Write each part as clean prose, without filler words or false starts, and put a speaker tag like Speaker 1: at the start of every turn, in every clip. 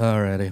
Speaker 1: Alrighty.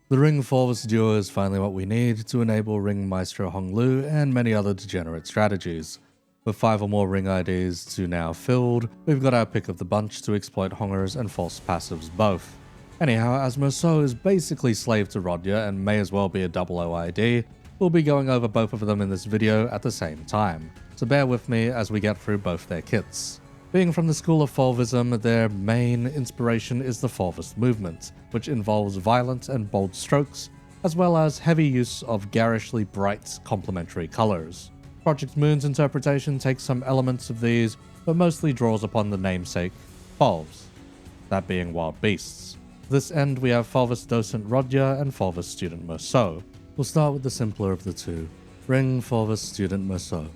Speaker 1: The Ring Fauvist duo is finally what we need to enable Ring Maestro Honglu and many other degenerate strategies. With 5 or more Ring IDs to now filled, we've got our pick of the bunch to exploit Hongers and false passives both. Anyhow, as Meursault is basically slave to Rodion and may as well be a double OID, we'll be going over both of them in this video at the same time, so bear with me as we get through both their kits. Being from the school of Fauvism, their main inspiration is the Fauvist movement, which involves violent and bold strokes, as well as heavy use of garishly bright complementary colours. Project Moon's interpretation takes some elements of these, but mostly draws upon the namesake Fauvs, that being wild beasts. To this end, we have Fauvist Docent Rodion and Fauvist Student Meursault. We'll start with the simpler of the two, Ring Fauvist Student Meursault.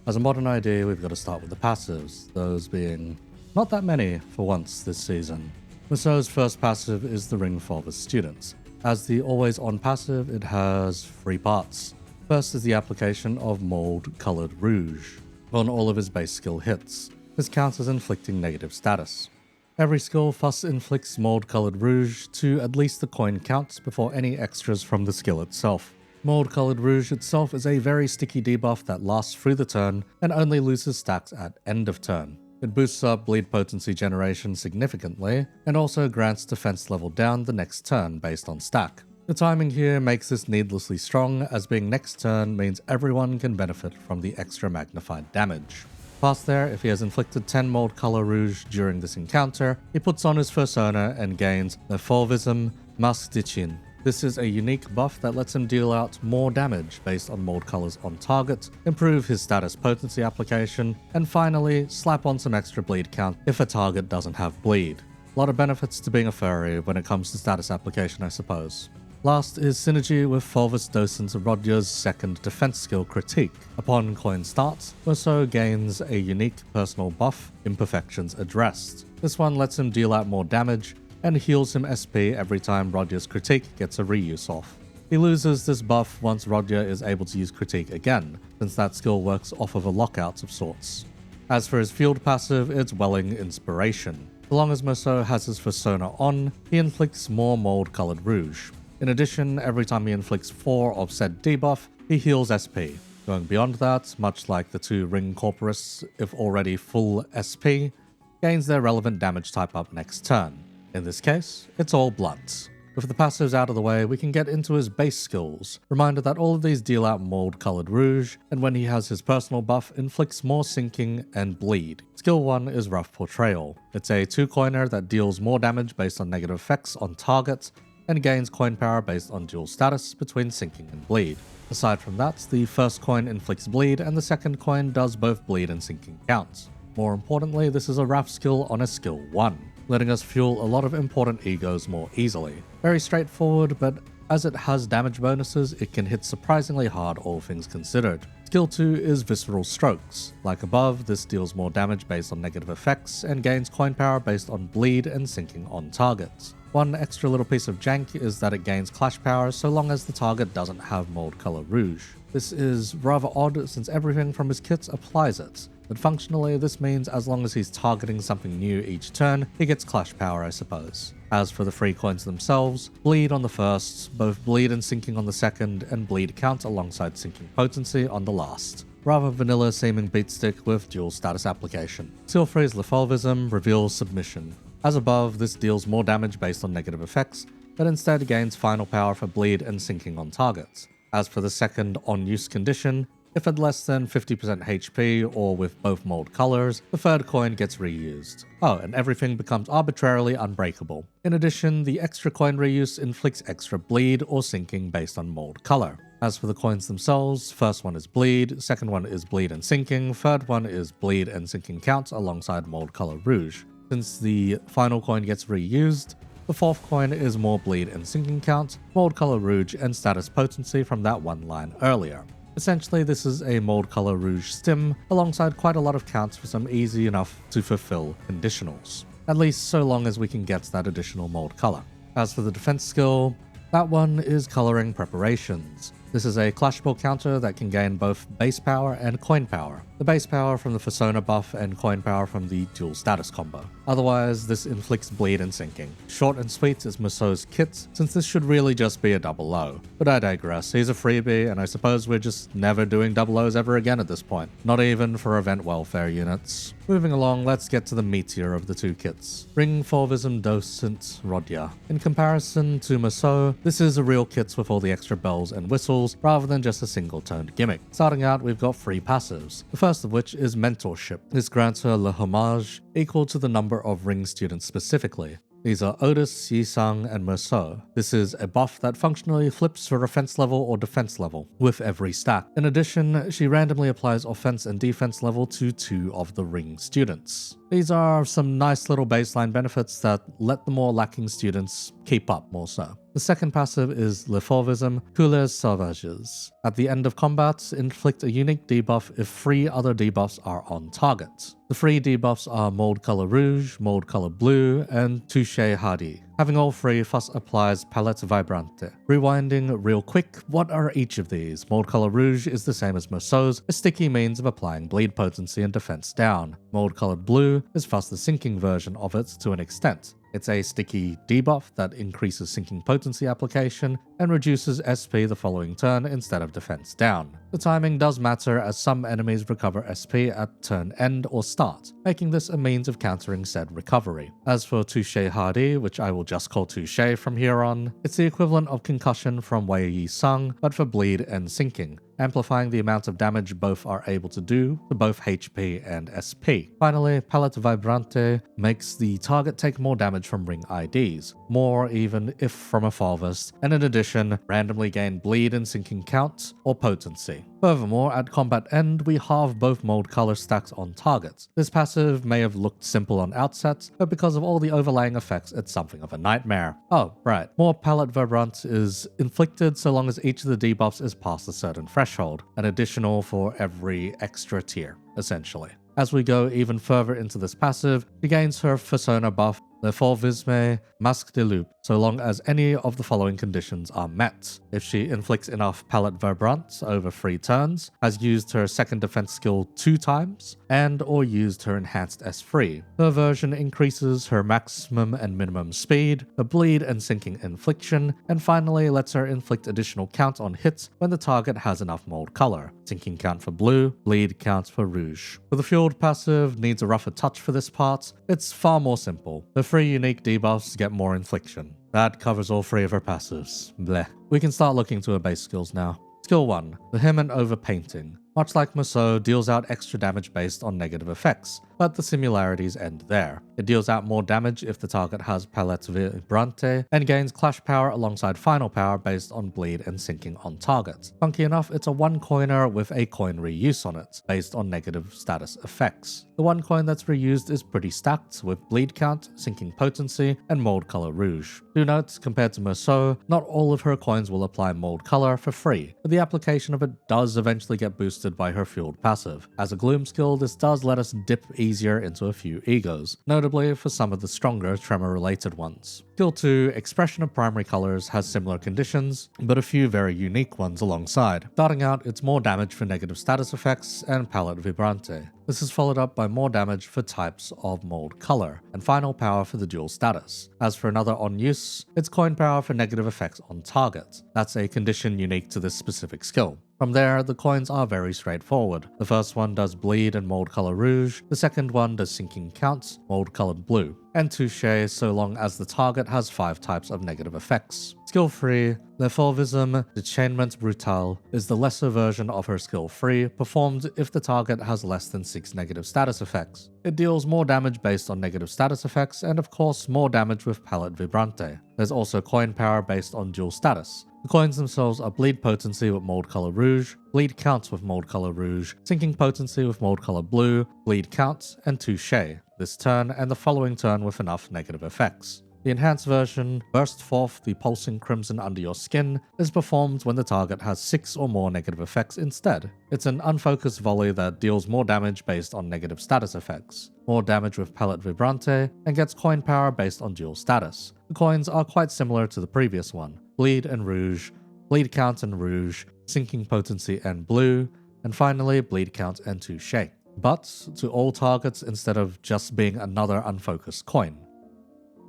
Speaker 1: As a modern ID, we've got to start with the passives, those being not that many for once this season. Meursault's first passive is the Ring Fauvist Students. As the always on passive, it has 3 parts. First is the application of Mold Colored Rouge on all of his base skill hits. This counts as inflicting negative status. Every skill thus inflicts Mold Colored Rouge to at least the coin count before any extras from the skill itself. Mold Colored Rouge itself is a very sticky debuff that lasts through the turn and only loses stacks at end of turn. It boosts up bleed potency generation significantly and also grants defense level down the next turn based on stack. The timing here makes this needlessly strong, as being next turn means everyone can benefit from the extra magnified damage. Past there, if he has inflicted 10 Mold Color Rouge during this encounter, he puts on his persona and gains the Fauvism Masque de Chin. This is a unique buff that lets him deal out more damage based on mold colors on target, improve his status potency application, and finally slap on some extra bleed count if a target doesn't have bleed. A lot of benefits to being a furry when it comes to status application, I suppose. Last is synergy with Fauvist Docent Rodion's second defense skill Critique. Upon coin start, Meursault gains a unique personal buff, Imperfections Addressed. This one lets him deal out more damage and heals him SP every time Rodion's Critique gets a reuse off. He loses this buff once Rodion is able to use Critique again, since that skill works off of a lockout of sorts. As for his field passive, it's Welling Inspiration. So long as Meursault has his persona on, he inflicts more Mold Colored Rouge. In addition, every time he inflicts 4 of said debuff, he heals SP. Going beyond that, much like the 2 Ring Corporus, if already full SP, gains their relevant damage type up next turn. In this case, it's all blunt. With the passives out of the way, we can get into his base skills. Reminder that all of these deal out Mold Colored Rouge, and when he has his personal buff, inflicts more sinking and bleed. Skill 1 is Rough Portrayal. It's a 2-coiner that deals more damage based on negative effects on target, and gains coin power based on dual status between sinking and bleed. Aside from that, the first coin inflicts bleed, and the second coin does both bleed and sinking counts. More importantly, this is a Wrath skill on a skill 1. Letting us fuel a lot of important egos more easily. Very straightforward, but as it has damage bonuses, it can hit surprisingly hard all things considered. Skill 2 is Visceral Strokes. Like above, this deals more damage based on negative effects and gains coin power based on bleed and sinking on targets. One extra little piece of jank is that it gains clash power so long as the target doesn't have Mold Color Rouge. This is rather odd since everything from his kits applies it. But functionally, this means as long as he's targeting something new each turn, he gets clash power, I suppose. As for the free coins themselves, bleed on the first, both bleed and sinking on the second, and bleed count alongside sinking potency on the last. Rather vanilla seeming beatstick with dual status application. Skill 3 is Fauvism Reveals Submission. As above, this deals more damage based on negative effects, but instead gains final power for bleed and sinking on targets. As for the second on-use condition, if at less than 50% HP or with both mold colors, the third coin gets reused. Oh, and everything becomes arbitrarily unbreakable. In addition, the extra coin reuse inflicts extra bleed or sinking based on mold color. As for the coins themselves, first one is bleed, second one is bleed and sinking, third one is bleed and sinking counts alongside Mold Color Rouge. Since the final coin gets reused, the fourth coin is more bleed and sinking count, Mold Color Rouge, and status potency from that one line earlier. Essentially, this is a Mold Color Rouge stim, alongside quite a lot of counts for some easy enough to fulfill conditionals. At least so long as we can get that additional mold color. As for the defense skill, that one is Coloring Preparations. This is a clashable counter that can gain both base power and coin power. The base power from the Persona buff and coin power from the dual status combo. Otherwise, this inflicts bleed and sinking. Short and sweet is Meursault's kit, since this should really just be a double O. But I digress, he's a freebie, and I suppose we're just never doing double O's ever again at this point. Not even for event welfare units. Moving along, let's get to the meatier of the two kits. Ring Fauvism Docent Rodion. In comparison to Meursault, this is a real kit with all the extra bells and whistles, rather than just a single-toned gimmick. Starting out, we've got 3 passives, the first of which is Mentorship. This grants her Le Hommage, equal to the number of ring students specifically. These are Otis, Yisang, and Meursault. This is a buff that functionally flips her offense level or defense level with every stack. In addition, she randomly applies offense and defense level to 2 of the ring students. These are some nice little baseline benefits that let the more lacking students keep up more so. The second passive is Le Fauvism Couleurs Sauvages. At the end of combat, inflict a unique debuff if 3 other debuffs are on target. The 3 debuffs are Mold Color Rouge, Mold Color Blue, and Touche Hardy. Having all 3, Fuss applies Palette Vibrante. Rewinding real quick, what are each of these? Mold Color Rouge is the same as Meursault's, a sticky means of applying bleed potency and defense down. Mold Colored Blue is Fuss the sinking version of it to an extent. It's a sticky debuff that increases sinking potency application and reduces SP the following turn instead of defense down. The timing does matter as some enemies recover SP at turn end or start, making this a means of countering said recovery. As for Touche Hardy, which I will just call Touche from here on, it's the equivalent of concussion from Wei Yi Sung, but for bleed and sinking, amplifying the amount of damage both are able to do to both HP and SP. Finally, Palette Vibrante makes the target take more damage from ring IDs, more even if from a Fauvist, and in addition, randomly gain bleed and sinking count or potency. Furthermore, at combat end, we halve both mold color stacks on targets. This passive may have looked simple on outset, but because of all the overlaying effects, it's something of a nightmare. Oh, right. More Palette Vibrante is inflicted so long as each of the debuffs is past a certain threshold, an additional for every extra tier, essentially. As we go even further into this passive, she gains her Persona buff, Le Fauvisme Masque de Loup, so long as any of the following conditions are met. If she inflicts enough Palette Vibrante over 3 turns, has used her second defense skill 2 times, and or used her enhanced S3. Her version increases her maximum and minimum speed, her bleed and sinking infliction, and finally lets her inflict additional count on hits when the target has enough mold color. Sinking count for blue, bleed count for rouge. For the fueled passive needs a rougher touch for this part, it's far more simple. The 3 unique debuffs get more infliction. That covers all 3 of her passives. Bleh. We can start looking to her base skills now. Skill 1. Vehement Overpainting. Much like Meursault, deals out extra damage based on negative effects, but the similarities end there. It deals out more damage if the target has Palette Vibrante, and gains clash power alongside final power based on bleed and sinking on target. Funky enough, it's a 1 coiner with a coin reuse on it, based on negative status effects. The 1 coin that's reused is pretty stacked, with bleed count, sinking potency, and mold color rouge. Do note, compared to Meursault, not all of her coins will apply mold color for free, but the application of it does eventually get boosted by her fueled passive. As a gloom skill, this does let us dip easier into a few egos, notably for some of the stronger tremor-related ones. Skill 2, Expression of Primary Colors, has similar conditions, but a few very unique ones alongside. Starting out, it's more damage for negative status effects and Palette Vibrante. This is followed up by more damage for types of mold color, and final power for the dual status. As for another on use, it's coin power for negative effects on target. That's a condition unique to this specific skill. From there, the coins are very straightforward. The first one does bleed and mold color rouge, the second one does sinking counts, mold colored blue, and touche so long as the target has 5 types of negative effects. Skill 3, Le Fauvisme Déchaînement Brutal, is the lesser version of her skill 3, performed if the target has less than 6 negative status effects. It deals more damage based on negative status effects, and of course more damage with Palette Vibrante. There's also coin power based on dual status. The coins themselves are bleed potency with mold color rouge, bleed counts with mold color rouge, sinking potency with mold color blue, bleed counts, and touche, this turn and the following turn with enough negative effects. The enhanced version, Burst Forth the Pulsing Crimson Under Your Skin, is performed when the target has 6 or more negative effects instead. It's an unfocused volley that deals more damage based on negative status effects, more damage with Palette Vibrante, and gets coin power based on dual status. The coins are quite similar to the previous one, bleed and rouge, bleed count and rouge, sinking potency and blue, and finally bleed count and touche. But to all targets instead of just being another unfocused coin.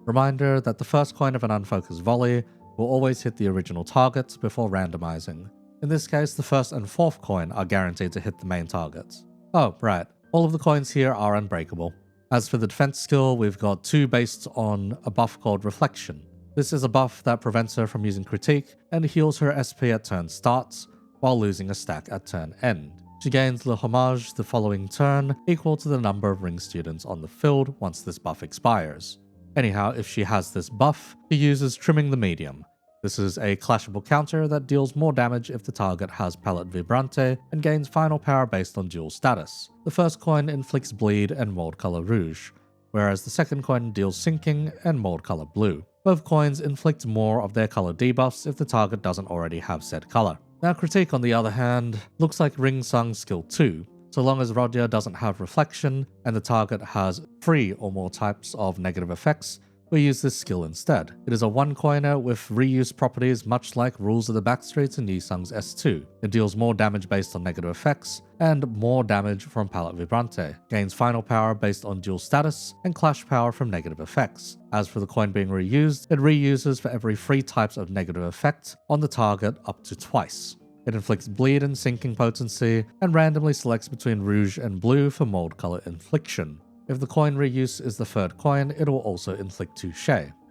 Speaker 1: Reminder that the first coin of an unfocused volley will always hit the original target before randomizing. In this case, the first and fourth coin are guaranteed to hit the main targets. Oh, right, all of the coins here are unbreakable. As for the defense skill, we've got 2 based on a buff called Reflection. This is a buff that prevents her from using critique and heals her SP at turn starts, while losing a stack at turn end. She gains Le Hommage the following turn, equal to the number of ring students on the field once this buff expires. Anyhow, if she has this buff, she uses Trimming the Medium. This is a clashable counter that deals more damage if the target has Palette Vibrante and gains final power based on dual status. The first coin inflicts bleed and mold color rouge, whereas the second coin deals sinking and mold color blue. Both coins inflict more of their color debuffs if the target doesn't already have said color. Now critique on the other hand, looks like Ring Sung's skill 2. So long as Rodion doesn't have reflection and the target has 3 or more types of negative effects, we use this skill instead. It is a 1-coiner with reuse properties much like Rules of the Backstreets and Yi Sung's S2. It deals more damage based on negative effects and more damage from Palette Vibrante, gains final power based on dual status, and clash power from negative effects. As for the coin being reused, it reuses for every 3 types of negative effect on the target up to twice. It inflicts bleed and sinking potency, and randomly selects between rouge and blue for mold color infliction. If the coin reuse is the 3rd coin, it will also inflict touche.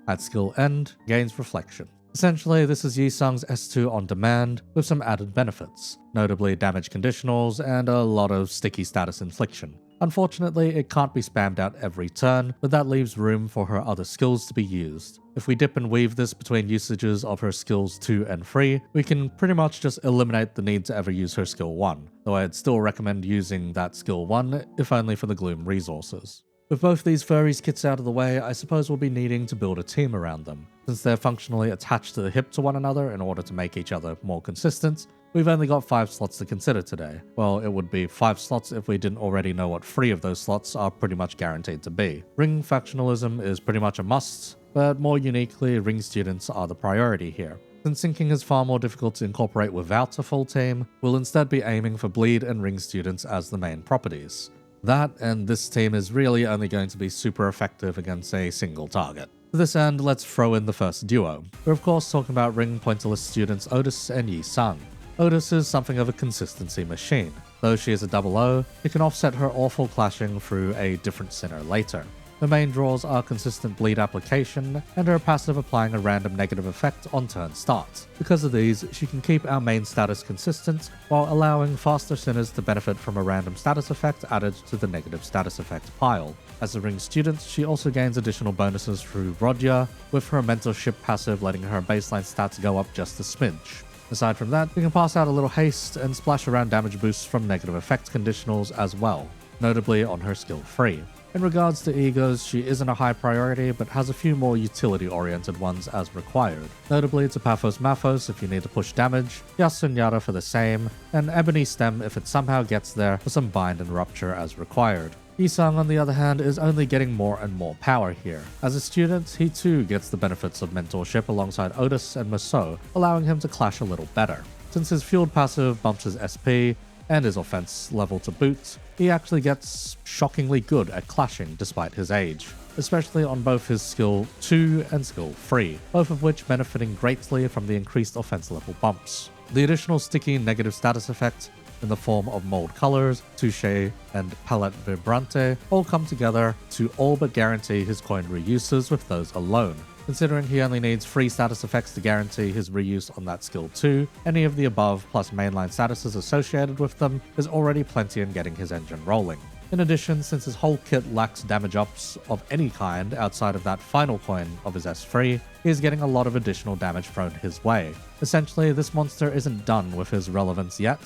Speaker 1: At skill end, gains reflection. Essentially, this is Yi Sung's S2 on demand with some added benefits, notably damage conditionals and a lot of sticky status infliction. Unfortunately, it can't be spammed out every turn, but that leaves room for her other skills to be used. If we dip and weave this between usages of her skills 2 and 3, we can pretty much just eliminate the need to ever use her skill 1, though I'd still recommend using that skill 1, if only for the Gloom resources. With both these furries kits out of the way, I suppose we'll be needing to build a team around them. Since they're functionally attached to the hip to one another in order to make each other more consistent, we've only got 5 slots to consider today. Well, it would be 5 slots if we didn't already know what 3 of those slots are pretty much guaranteed to be. Ring factionalism is pretty much a must, but more uniquely, ring students are the priority here. Since sinking is far more difficult to incorporate without a full team, we'll instead be aiming for bleed and ring students as the main properties. That and this team is really only going to be super effective against a single target. To this end, let's throw in the first duo. We're of course talking about ring pointerless students Otis and Yi Sung. Otis is something of a consistency machine. Though she is a 00, it can offset her awful clashing through a different sinner later. Her main draws are consistent bleed application and her passive applying a random negative effect on turn start. Because of these, she can keep our main status consistent while allowing faster sinners to benefit from a random status effect added to the negative status effect pile. As a ring student, she also gains additional bonuses through Rodion, with her mentorship passive letting her baseline stats go up just a smidge. Aside from that, we can pass out a little haste and splash around damage boosts from negative effect conditionals as well, notably on her skill 3. In regards to egos, she isn't a high priority, but has a few more utility-oriented ones as required. Notably to Paphos Maphos if you need to push damage, Yasun Yara for the same, and Ebony Stem if it somehow gets there for some bind and rupture as required. Yi Sung, on the other hand, is only getting more and more power here. As a student, he too gets the benefits of mentorship alongside Otis and Meursault, allowing him to clash a little better. Since his fueled passive bumps his SP, and his offense level to boot, he actually gets shockingly good at clashing despite his age, especially on both his skill 2 and skill 3, both of which benefiting greatly from the increased offense level bumps. The additional sticky negative status effect in the form of mold colors, touche, and palette vibrante all come together to all but guarantee his coin reuses with those alone. Considering he only needs 3 status effects to guarantee his reuse on that skill 2, any of the above plus mainline statuses associated with them is already plenty in getting his engine rolling. In addition, since his whole kit lacks damage ups of any kind outside of that final coin of his S3, he is getting a lot of additional damage thrown his way. Essentially, this monster isn't done with his relevance yet,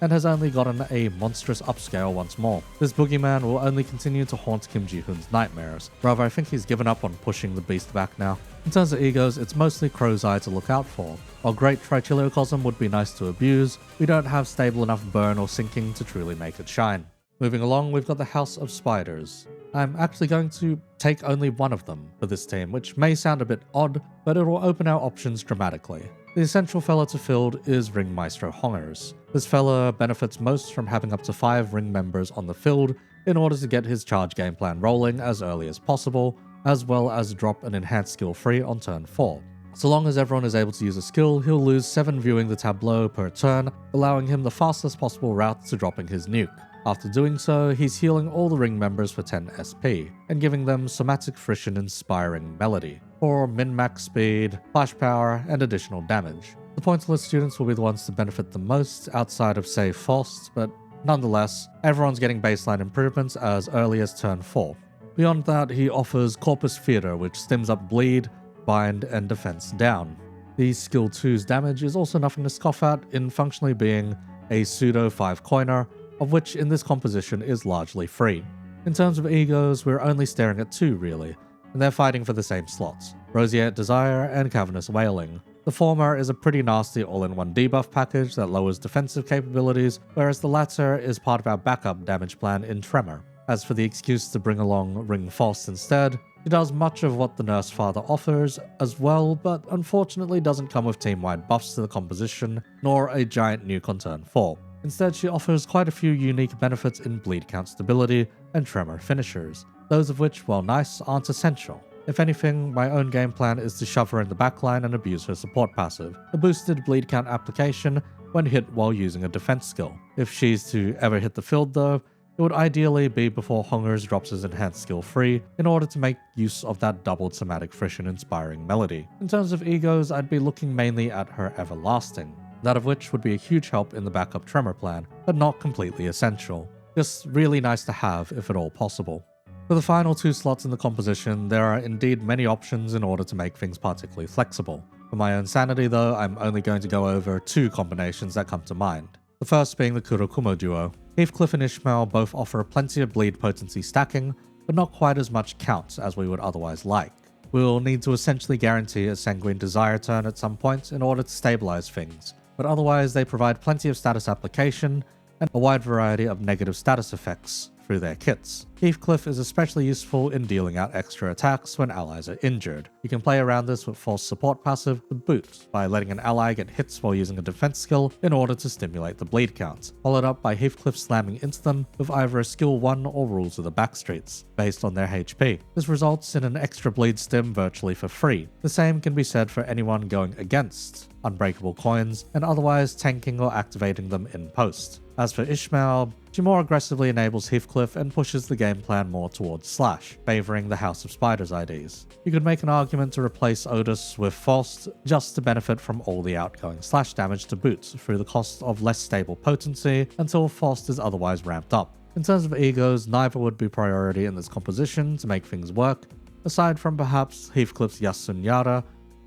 Speaker 1: and has only gotten a monstrous upscale once more. This boogeyman will only continue to haunt Kim Ji-hoon's nightmares. Rather, I think he's given up on pushing the beast back now. In terms of egos, it's mostly Crow's Eye to look out for. While great Trichiliocosm would be nice to abuse, we don't have stable enough burn or sinking to truly make it shine. Moving along, we've got the House of Spiders. I'm actually going to take only one of them for this team, which may sound a bit odd, but it will open our options dramatically. The essential fella to field is Ring Maestro Hongers. This fella benefits most from having up to 5 ring members on the field in order to get his charge game plan rolling as early as possible, as well as drop an enhanced skill free on turn 4. So long as everyone is able to use a skill, he'll lose 7 viewing the tableau per turn, allowing him the fastest possible route to dropping his nuke. After doing so, he's healing all the ring members for 10 SP, and giving them somatic friction inspiring melody, for min-max speed, flash power, and additional damage. The pointless students will be the ones to benefit the most outside of say Fauvist, but nonetheless, everyone's getting baseline improvements as early as turn 4. Beyond that, he offers Corpus Theater, which stims up bleed, bind, and defense down. The skill 2's damage is also nothing to scoff at in functionally being a pseudo 5-coiner, of which in this composition is largely free. In terms of egos, we're only staring at 2 really, and they're fighting for the same slots, Roseate Desire and Cavernous Wailing. The former is a pretty nasty all-in-one debuff package that lowers defensive capabilities, whereas the latter is part of our backup damage plan in Tremor. As for the excuse to bring along Ring Faust instead, she does much of what the Nurse Father offers as well, but unfortunately doesn't come with team-wide buffs to the composition, nor a giant nuke on turn 4. Instead, she offers quite a few unique benefits in bleed count stability and tremor finishers, those of which, while nice, aren't essential. If anything, my own game plan is to shove her in the backline and abuse her support passive, a boosted bleed count application when hit while using a defense skill. If she's to ever hit the field though, it would ideally be before Hongers drops his enhanced skill free in order to make use of that doubled somatic friction inspiring melody. In terms of egos, I'd be looking mainly at her Everlasting, that of which would be a huge help in the backup Tremor plan, but not completely essential. Just really nice to have if at all possible. For the final 2 slots in the composition, there are indeed many options in order to make things particularly flexible. For my own sanity though, I'm only going to go over 2 combinations that come to mind. The first being the Kurokumo duo. Heathcliff and Ishmael both offer plenty of bleed potency stacking, but not quite as much count as we would otherwise like. We'll need to essentially guarantee a Sanguine Desire turn at some point in order to stabilize things, but otherwise they provide plenty of status application and a wide variety of negative status effects through their kits. Heathcliff is especially useful in dealing out extra attacks when allies are injured. You can play around this with false support passive the boot by letting an ally get hits while using a defense skill in order to stimulate the bleed count, followed up by Heathcliff slamming into them with either a skill 1 or rules of the backstreets, based on their HP. This results in an extra bleed stim virtually for free. The same can be said for anyone going against unbreakable coins and otherwise tanking or activating them in post. As for Ishmael, she more aggressively enables Heathcliff and pushes the game plan more towards Slash, favouring the House of Spiders IDs. You could make an argument to replace Otis with Faust just to benefit from all the outgoing Slash damage to boot through the cost of less stable potency until Faust is otherwise ramped up. In terms of egos, neither would be priority in this composition to make things work, aside from perhaps Heathcliff's Yasun Yara,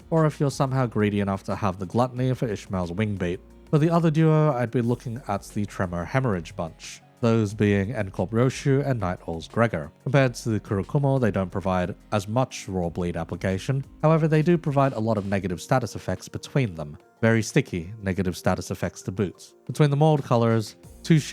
Speaker 1: or if you're somehow greedy enough to have the gluttony for Ishmael's wing beat. For the other duo, I'd be looking at the Tremor Hemorrhage bunch, those being Encorp Roshu and Night Owl's Gregor. Compared to the Kurokumo, they don't provide as much raw bleed application, however they do provide a lot of negative status effects between them. Very sticky negative status effects to boot. Between the mold colors, Touche,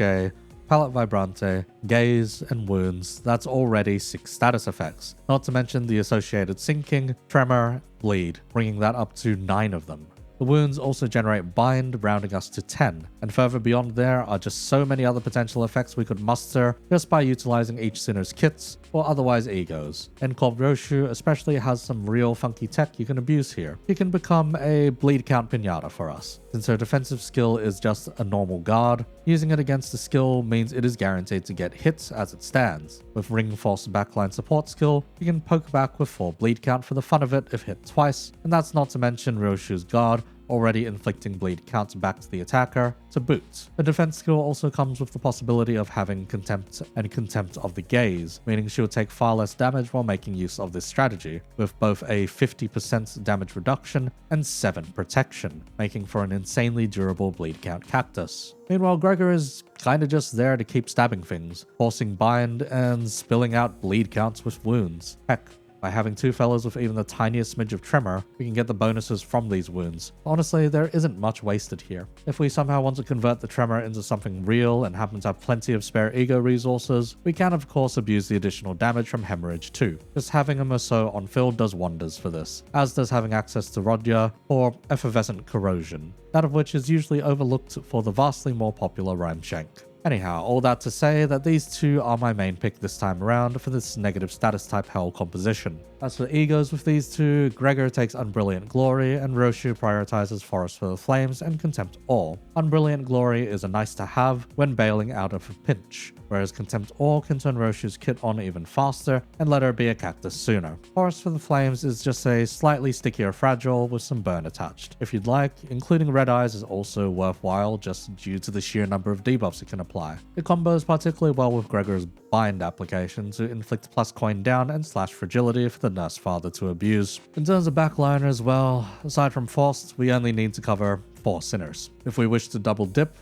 Speaker 1: Palette Vibrante, Gaze, and Wounds, that's already 6 status effects, not to mention the associated Sinking, Tremor, Bleed, bringing that up to 9 of them. The wounds also generate bind, rounding us to 10, and further beyond there are just so many other potential effects we could muster just by utilizing each Sinner's kits or otherwise egos. Encorp Roshu especially has some real funky tech you can abuse here. He can become a bleed count pinata for us. Since her defensive skill is just a normal guard, using it against a skill means it is guaranteed to get hits as it stands. With Ring Force backline support skill, you can poke back with 4 bleed count for the fun of it if hit twice, and that's not to mention Roshu's guard, already inflicting bleed counts back to the attacker, to boot. The defense skill also comes with the possibility of having Contempt and Contempt of the Gaze, meaning she will take far less damage while making use of this strategy, with both a 50% damage reduction and 7 protection, making for an insanely durable bleed count cactus. Meanwhile, Gregor is kinda just there to keep stabbing things, forcing bind and spilling out bleed counts with wounds. Heck, By having two fellows with even the tiniest smidge of tremor, we can get the bonuses from these wounds. Honestly, there isn't much wasted here. If we somehow want to convert the tremor into something real and happen to have plenty of spare ego resources, we can of course abuse the additional damage from hemorrhage too. Just having a Meursault on field does wonders for this, as does having access to Rodion or effervescent corrosion, that of which is usually overlooked for the vastly more popular Rhyme-Shank. Anyhow, all that to say that these two are my main pick this time around for this negative status type hell composition. As for egos with these two, Gregor takes Unbrilliant Glory and Roshu prioritizes Forest for the Flames and Contempt Ore. Unbrilliant Glory is a nice to have when bailing out of a pinch, whereas Contempt Ore can turn Roshu's kit on even faster and let her be a cactus sooner. Forest for the Flames is just a slightly stickier fragile with some burn attached. If you'd like, including Red Eyes is also worthwhile just due to the sheer number of debuffs it can apply. It combos particularly well with Gregor's Bind application to inflict plus coin down and slash fragility for the nurse father to abuse. In terms of backliner as well, aside from Faust, we only need to cover 4 sinners. If we wish to double dip,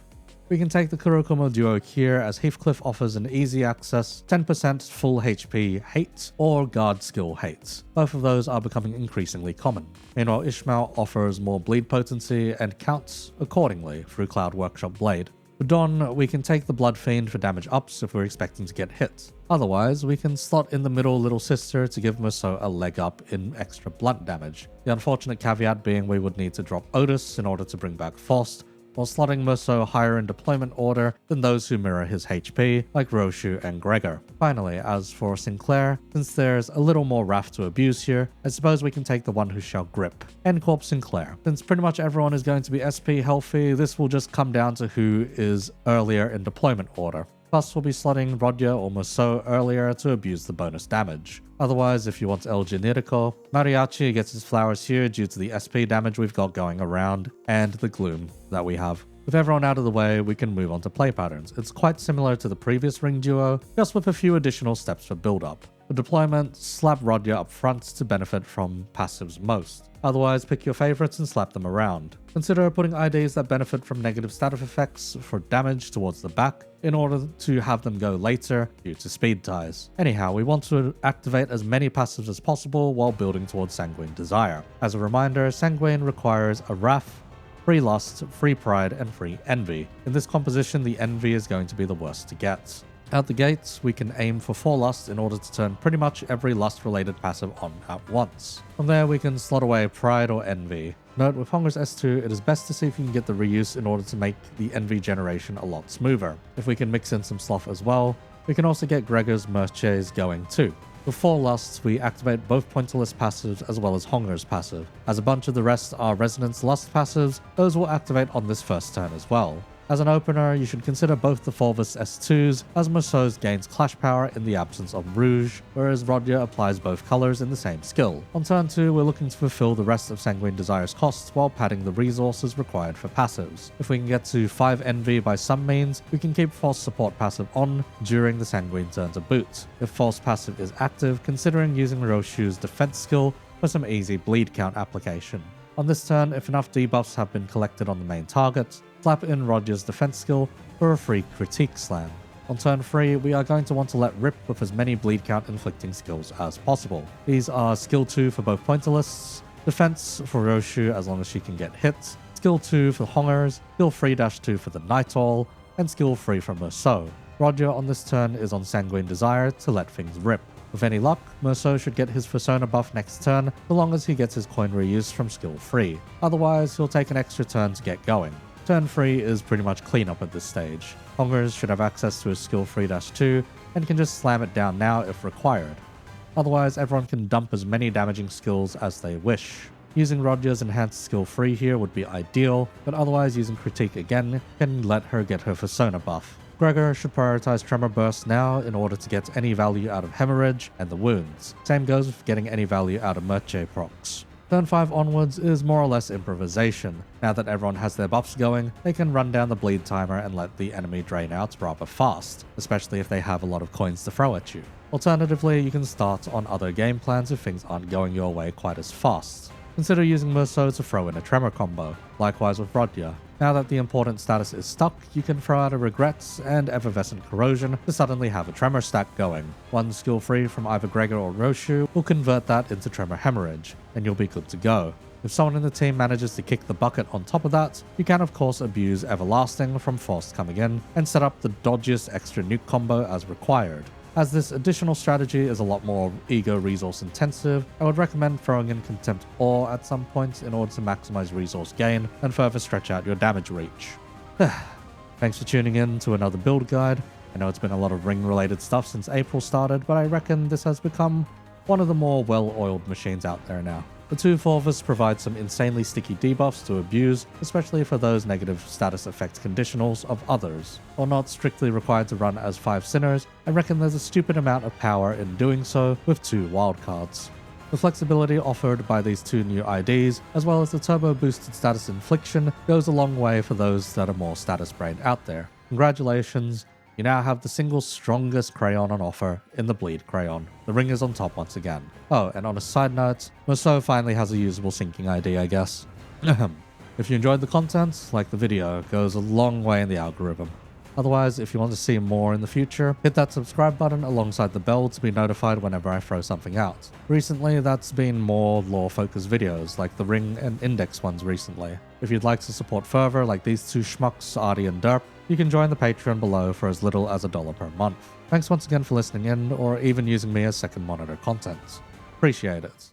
Speaker 1: we can take the Kurokomo duo here, as Heathcliff offers an easy access 10% full HP hate or guard skill hate. Both of those are becoming increasingly common. Meanwhile, Ishmael offers more bleed potency and counts accordingly through Cloud Workshop Blade. For Don, we can take the Blood Fiend for damage ups if we're expecting to get hit. Otherwise, we can slot in the middle Little Sister to give Meursault a leg up in extra blunt damage. The unfortunate caveat being we would need to drop Otis in order to bring back Faust, while slotting Meursault higher in deployment order than those who mirror his HP, like Roshu and Gregor. Finally, as for Sinclair, since there's a little more wrath to abuse here, I suppose we can take the one who shall grip, N-Corp Sinclair. Since pretty much everyone is going to be SP healthy, this will just come down to who is earlier in deployment order. Plus, we'll be slotting Rodion or Meursault earlier to abuse the bonus damage. Otherwise, if you want El Generico, Mariachi gets his flowers here due to the SP damage we've got going around and the gloom that we have. With everyone out of the way, we can move on to play patterns. It's quite similar to the previous ring duo, just with a few additional steps for build-up. For deployment, slap Rodion up front to benefit from passives most. Otherwise, pick your favorites and slap them around. Consider putting IDs that benefit from negative status effects for damage towards the back, in order to have them go later due to speed ties. Anyhow, we want to activate as many passives as possible while building towards Sanguine Desire. As a reminder, Sanguine requires a Wrath, Free Lust, Free Pride, and Free Envy. In this composition, the Envy is going to be the worst to get. Out the gates, we can aim for 4 Lust in order to turn pretty much every Lust-related passive on at once. From there, we can slot away Pride or Envy. Note, with Hunger's S2, it is best to see if you can get the reuse in order to make the Envy generation a lot smoother. If we can mix in some Sloth as well, we can also get Gregor's Meursault going too. With 4 Lusts, we activate both Pointillist passives as well as Hunger's passive. As a bunch of the rest are Resonance Lust passives, those will activate on this first turn as well. As an opener, you should consider both the Fauvist S2s, as Meursault gains Clash Power in the absence of Rouge, whereas Rodion applies both colors in the same skill. On turn 2, we're looking to fulfill the rest of Sanguine Desire's costs while padding the resources required for passives. If we can get to 5 Envy by some means, we can keep False Support passive on during the Sanguine turn to boot. If False passive is active, considering using Roshu's defense skill for some easy bleed count application. On this turn, if enough debuffs have been collected on the main target, slap in Rodion's defense skill for a free critique slam. On turn 3, we are going to want to let rip with as many bleed count inflicting skills as possible. These are skill 2 for both Pointillists, defense for Roshu as long as she can get hit, skill 2 for Hongers, skill 3-2 for the Night Owl, and skill 3 for Meursault. Rodion on this turn is on Sanguine Desire to let things rip. With any luck, Meursault should get his Persona buff next turn, so long as he gets his coin reuse from skill 3. Otherwise, he'll take an extra turn to get going. Turn 3 is pretty much cleanup at this stage. Hongers should have access to his skill 3-2 and can just slam it down now if required. Otherwise, everyone can dump as many damaging skills as they wish. Using Rodion's enhanced skill 3 here would be ideal, but otherwise using critique again can let her get her Persona buff. Gregor should prioritize Tremor Burst now in order to get any value out of Hemorrhage and the wounds. Same goes with getting any value out of Meursault procs. Turn 5 onwards is more or less improvisation. Now that everyone has their buffs going, they can run down the bleed timer and let the enemy drain out rather fast, especially if they have a lot of coins to throw at you. Alternatively, you can start on other game plans if things aren't going your way quite as fast. Consider using Meursault to throw in a Tremor combo, likewise with Rodion. Now that the important status is stuck, you can throw out a Regrets and Effervescent Corrosion to suddenly have a Tremor stack going. One skill free from either Gregor or Roshu will convert that into Tremor Hemorrhage, and you'll be good to go. If someone in the team manages to kick the bucket on top of that, you can of course abuse Everlasting from Fauvist coming in and set up the dodgiest extra nuke combo as required. As this additional strategy is a lot more ego resource intensive, I would recommend throwing in Contempt Ore at some point in order to maximize resource gain and further stretch out your damage reach. Thanks for tuning in to another build guide. I know it's been a lot of ring related stuff since April started, but I reckon this has become one of the more well-oiled machines out there now. The two Fauvists provide some insanely sticky debuffs to abuse, especially for those negative status effect conditionals of others. While not strictly required to run as 5 Sinners, I reckon there's a stupid amount of power in doing so with 2 wildcards. The flexibility offered by these 2 new IDs, as well as the turbo boosted status infliction, goes a long way for those that are more status brained out there. Congratulations, you now have the single strongest crayon on offer in the Bleed crayon. The ring is on top once again. Oh, and on a side note, Meursault finally has a usable syncing ID, I guess. If you enjoyed the content, like the video, it goes a long way in the algorithm. Otherwise, if you want to see more in the future, hit that subscribe button alongside the bell to be notified whenever I throw something out. Recently, that's been more lore-focused videos, like the Ring and Index ones recently. If you'd like to support further, like these 2 schmucks, Artie and Derp, you can join the Patreon below for as little as $1 per month. Thanks once again for listening in, or even using me as second monitor content. Appreciate it.